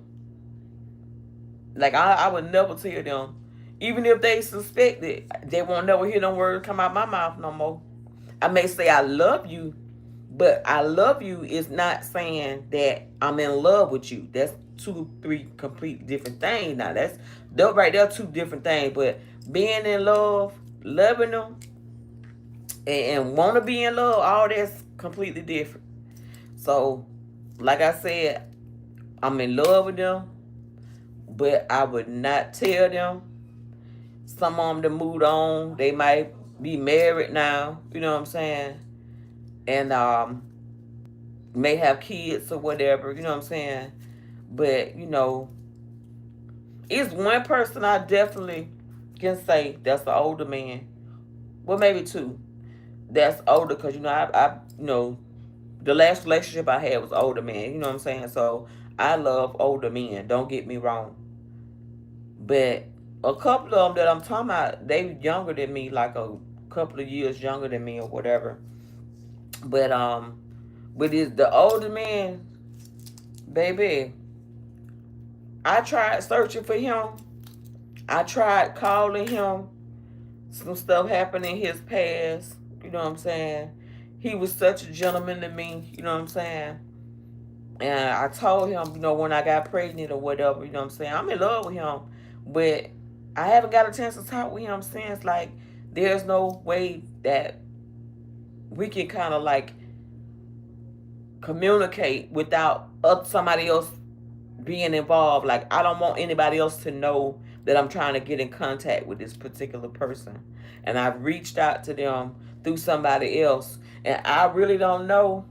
Like I would never tell them, even if they suspect it, they won't never hear them words come out my mouth no more. I may say I love you, but I love you is not saying that I'm in love with you. That's two, three complete different things. Now that's right there, two different things. But being in love, loving them, and want to be in love, all that's completely different. So, like I said, I'm in love with them, but I would not tell them. Some of them to move on. They might be married now. You know what I'm saying? And may have kids or whatever. You know what I'm saying? But it's one person I definitely can say that's an older man. Well, maybe two. That's older because the last relationship I had was older man. You know what I'm saying? So I love older men. Don't get me wrong. But a couple of them that I'm talking about, they younger than me, like a couple of years younger than me or whatever. But it's the older man, baby. I tried searching for him. I tried calling him. Some stuff happened in his past. You know what I'm saying? He was such a gentleman to me. You know what I'm saying? And I told him, when I got pregnant or whatever, you know what I'm saying? I'm in love with him. But I haven't got a chance to talk with him since. Like, there's no way that we can kind of like communicate without somebody else being involved. Like, I don't want anybody else to know that I'm trying to get in contact with this particular person. And I've reached out to them through somebody else. And I really don't know,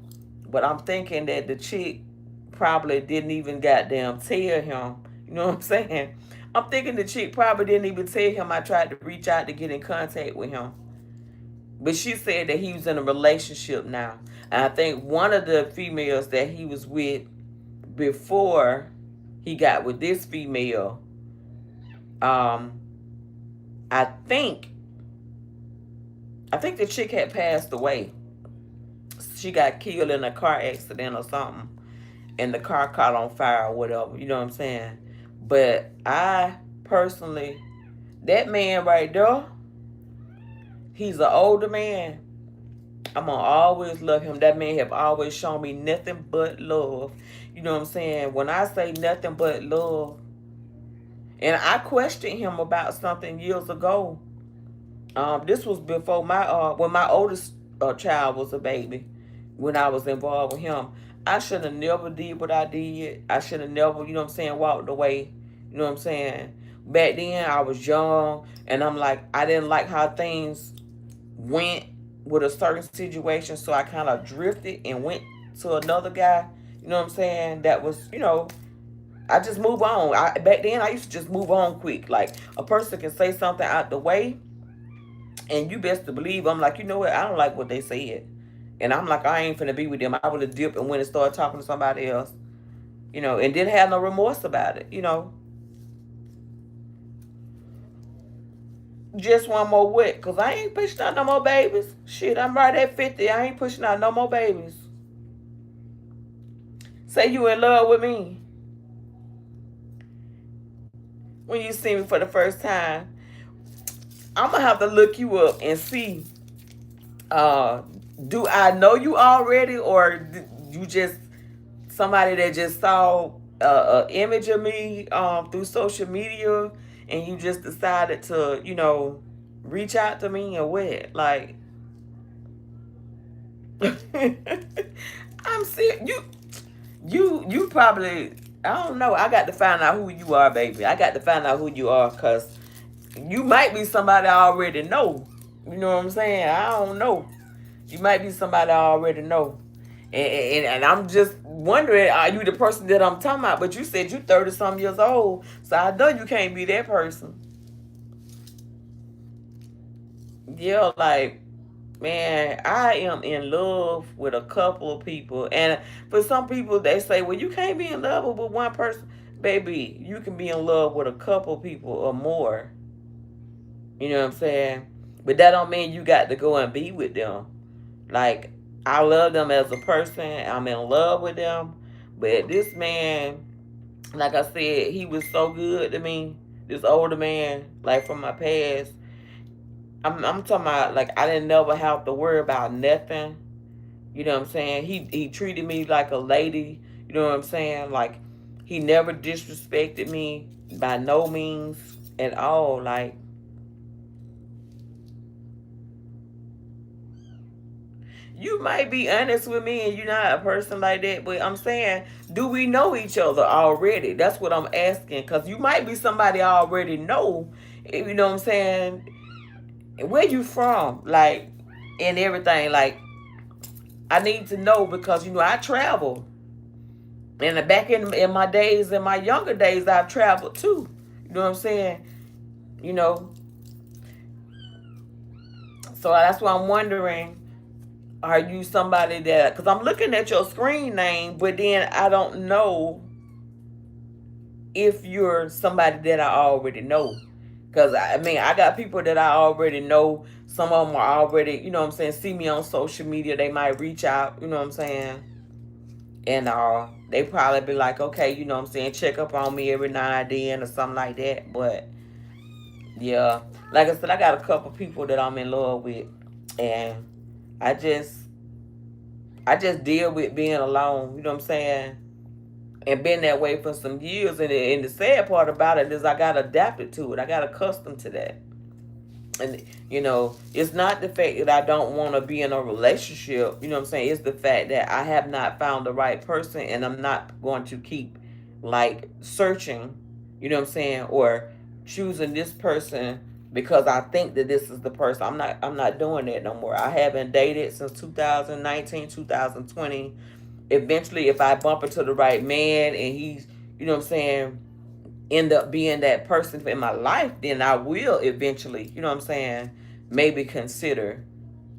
but I'm thinking that the chick probably didn't even goddamn tell him. You know what I'm saying? I'm thinking the chick probably didn't even tell him I tried to reach out to get in contact with him. But she said that he was in a relationship now. And I think one of the females that he was with before he got with this female, I think the chick had passed away. She got killed in a car accident or something. And the car caught on fire or whatever. You know what I'm saying? But I personally, that man right there, he's an older man. I'm going to always love him. That man have always shown me nothing but love. You know what I'm saying? When I say nothing but love, and I questioned him about something years ago. This was before when my oldest child was a baby. When I was involved with him, I should have never did what I did. I should have never, walked away. You know what I'm saying? Back then, I was young, and I'm like, I didn't like how things went with a certain situation, so I kind of drifted and went to another guy. You know what I'm saying? That was, I just move on. Back then, I used to just move on quick. Like, a person can say something out the way, and you best to believe, I'm like, you know what? I don't like what they said. And I'm like, I ain't finna be with them. I would have dipped and went and started talking to somebody else. And didn't have no remorse about it, Just one more what? Cause I ain't pushing out no more babies. Shit, I'm right at 50. I ain't pushing out no more babies. Say you in love with me when you see me for the first time. I'm gonna have to look you up and see. Uh, do I know you already, or you just somebody that just saw a image of me through social media, and you just decided to, reach out to me and what? Like, I'm serious. You probably. I don't know. I got to find out who you are, baby. I got to find out who you are, cause you might be somebody I already know. You know what I'm saying? I don't know. You might be somebody I already know. And I'm just wondering, are you the person that I'm talking about? But you said you 30 some years old, so I know you can't be that person. Yeah, like, man, I am in love with a couple of people. And for some people, they say, well, you can't be in love with one person. Baby, you can be in love with a couple people or more. You know what I'm saying? But that don't mean you got to go and be with them. Like, I love them as a person. I'm in love with them. But this man, like I said, he was so good to me. This older man, like from my past. I'm talking about, like, I didn't never have to worry about nothing. You know what I'm saying? He treated me like a lady. You know what I'm saying? Like, he never disrespected me by no means at all. Like, you might be honest with me and you're not a person like that, but I'm saying, do we know each other already? That's what I'm asking. Because you might be somebody I already know. You know what I'm saying? Where you from? Like, and everything. Like, I need to know because, I travel. And back in my days, in my younger days, I've traveled too. You know what I'm saying? You know? So that's why I'm wondering, are you somebody that, because I'm looking at your screen name, but then I don't know if you're somebody that I already know. Because, I mean, I got people that I already know. Some of them are already, see me on social media. They might reach out, you know what I'm saying? And they probably be like, okay, check up on me every now and then or something like that. But, yeah, like I said, I got a couple people that I'm in love with. And I just deal with being alone, you know what I'm saying? And been that way for some years. And the sad part about it is I got adapted to it. I got accustomed to that. And, it's not the fact that I don't want to be in a relationship. You know what I'm saying? It's the fact that I have not found the right person and I'm not going to keep, like, searching, you know what I'm saying? Or choosing this person because I think that this is the person. I'm not doing that no more. I haven't dated since 2019, 2020. Eventually, if I bump into the right man and he's, you know what I'm saying, end up being that person in my life, then I will eventually, you know what I'm saying, maybe consider.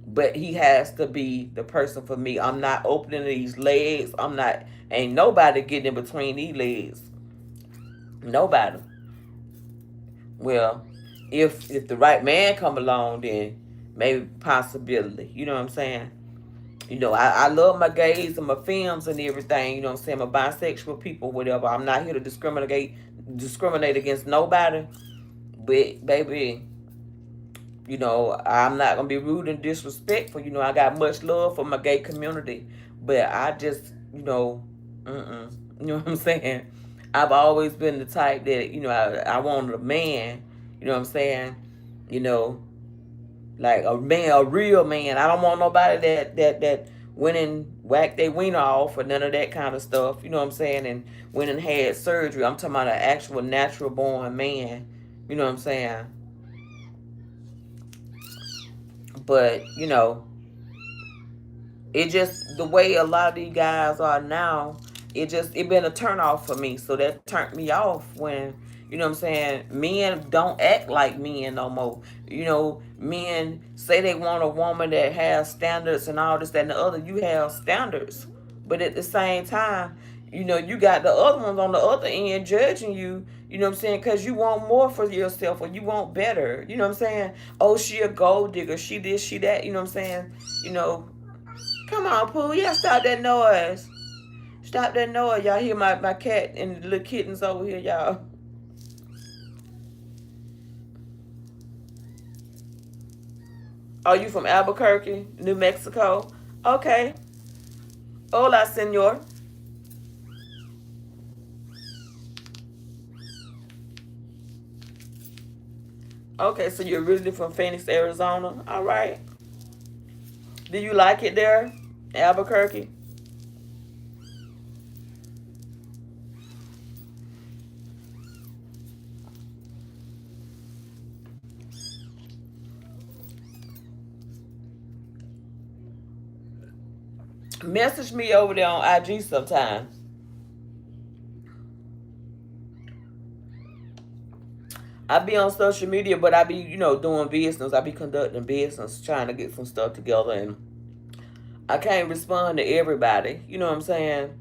But he has to be the person for me. I'm not opening these legs. Ain't nobody getting in between these legs. Nobody. Well, if the right man come along, then maybe possibility. You know what I'm saying? I love my gays and my films and everything. You know what I'm saying? My bisexual people, whatever. I'm not here to discriminate against nobody. But baby, I'm not gonna be rude and disrespectful. I got much love for my gay community, but I just, you know what I'm saying? I've always been the type that I wanted a man. You know what I'm saying? You know, like a man, a real man. I don't want nobody that went and whacked their wiener off or none of that kind of stuff. You know what I'm saying? And went and had surgery. I'm talking about an actual natural born man. You know what I'm saying? But it just the way a lot of these guys are now. It been a turn off for me. So that turned me off when what I'm saying, men don't act like men no more. Men say they want a woman that has standards and all this, that, and the other. You have standards, but at the same time, you got the other ones on the other end judging you. You know what I'm saying? Because you want more for yourself or you want better. You know what I'm saying? Oh, she a gold digger. She this, she that. You know what I'm saying? You know, come on, Pooh. Yeah, stop that noise. Stop that noise. Y'all hear my cat and the little kittens over here, y'all. Are you from Albuquerque, New Mexico? Okay. Hola, senor. Okay, so you're originally from Phoenix, Arizona. All right. Do you like it there, Albuquerque? Message me over there on IG sometimes. I be on social media, but I be, doing business. I be conducting business, trying to get some stuff together, and I can't respond to everybody. You know what I'm saying?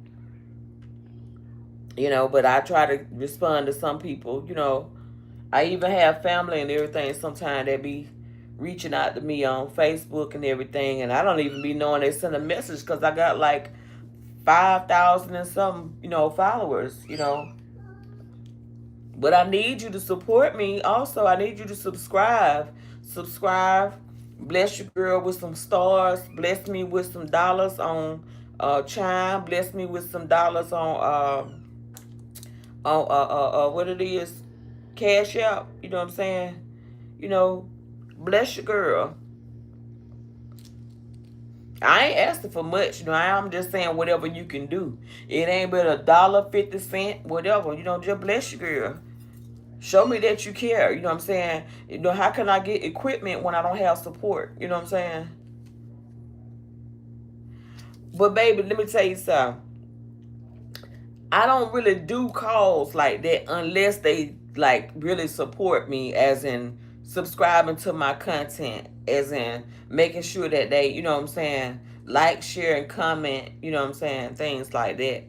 But I try to respond to some people. I even have family and everything sometimes that be reaching out to me on Facebook and everything, and I don't even be knowing they send a message because I got like 5,000 and some, followers. But I need you to support me. Also, I need you to subscribe. Subscribe. Bless your girl with some stars. Bless me with some dollars on Chime. Bless me with some dollars on what it is, Cash App. You know what I'm saying? You know, bless your girl. I ain't asking for much, I'm just saying whatever you can do. It ain't but $1.50, whatever. Just bless your girl. Show me that you care. You know what I'm saying? How can I get equipment when I don't have support? You know what I'm saying? But baby, let me tell you something. I don't really do calls like that unless they like really support me, as in subscribing to my content, as in making sure that they, what I'm saying, like, share, and comment, what I'm saying, things like that.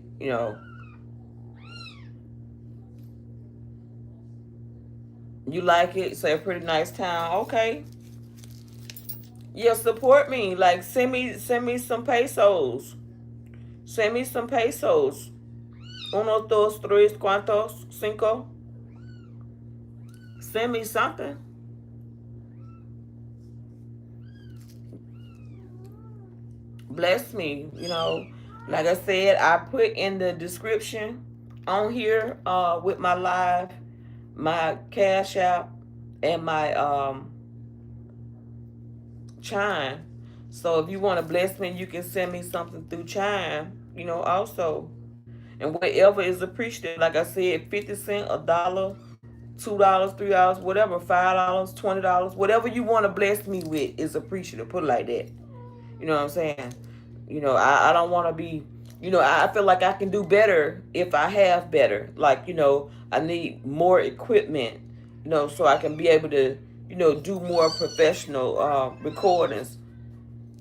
You like it? Say a pretty nice town. Okay. Yeah, support me. Like, send me some pesos. Send me some pesos. Uno, dos, tres, cuantos, cinco. Send me something. Bless me. Like I said, I put in the description on here with my live, my Cash App, and my Chime. So if you want to bless me, you can send me something through Chime, also. And whatever is appreciated, like I said, 50 cents, $1, $2, $3, whatever, $5, $20, whatever you want to bless me with is appreciated. Put it like that. You know what I'm saying? I don't want to be, I feel like I can do better if I have better. Like, I need more equipment, so I can be able to, do more professional recordings.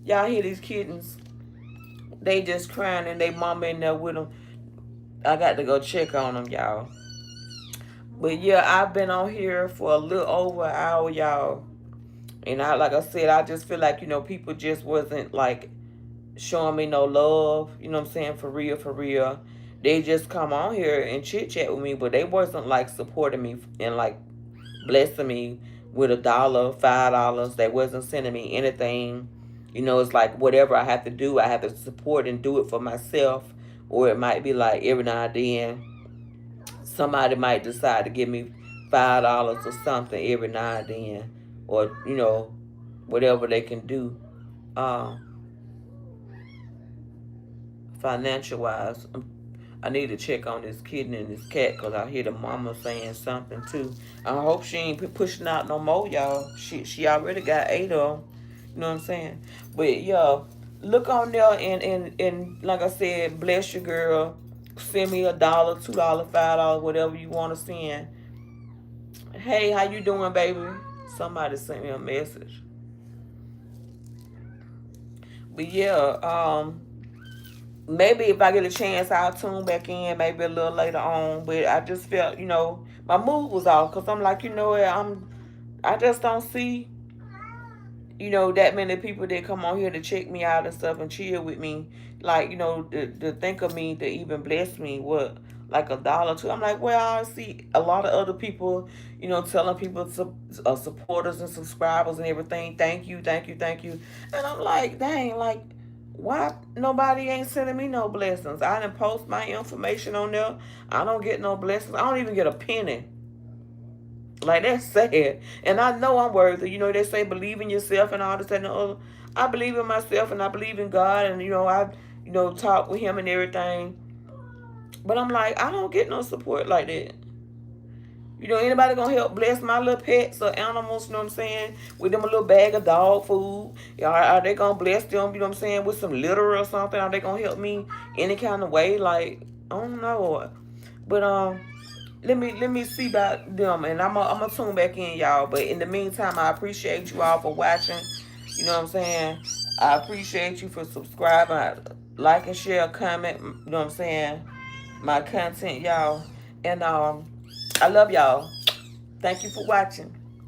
Y'all hear these kittens? They just crying and they mama in there with them. I got to go check on them, y'all. But yeah, I've been on here for a little over an hour, y'all. And like I said, I just feel like, people just wasn't like showing me no love, what I'm saying, for real, for real. They just come on here and chit chat with me, but they wasn't like supporting me and like blessing me with $1, $5. They wasn't sending me anything. It's like whatever I have to do, I have to support and do it for myself. Or it might be like every now and then somebody might decide to give me $5 or something every now and then, or whatever they can do. Um, Financial wise. I need to check on this kitten and this cat because I hear the mama saying something too. I hope she ain't pushing out no more, y'all. She already got 8 of them. You know what I'm saying? But yeah, look on there and like I said, bless your girl. Send me $1, $2, $5, whatever you want to send. Hey, how you doing, baby? Somebody sent me a message. But yeah, maybe if I get a chance, I'll tune back in maybe a little later on. But I just felt, my mood was off because I'm like, I just don't see, that many people that come on here to check me out and stuff and chill with me. Like, to think of me to even bless me with like $1 or 2. I'm like, well, I see a lot of other people, telling people, supporters and subscribers and everything, thank you, thank you, thank you. And I'm like, dang, like, why nobody ain't sending me no blessings? I didn't post my information on there. I don't get no blessings. I don't even get a penny. Like, that's sad. And I know I'm worthy. They say believe in yourself and all this and the other. I believe in myself and I believe in God, and I talk with him and everything. But I'm like, I don't get no support like that. Anybody gonna help bless my little pets or animals, you know what I'm saying? With them a little bag of dog food. Are they gonna bless them, you know what I'm saying, with some litter or something? Are they gonna help me any kind of way? Like, I don't know. But let me see about them, and I'm gonna tune back in, y'all. But in the meantime, I appreciate you all for watching. You know what I'm saying? I appreciate you for subscribing, like and share, comment. You know what I'm saying? My content, y'all, and I love y'all. Thank you for watching.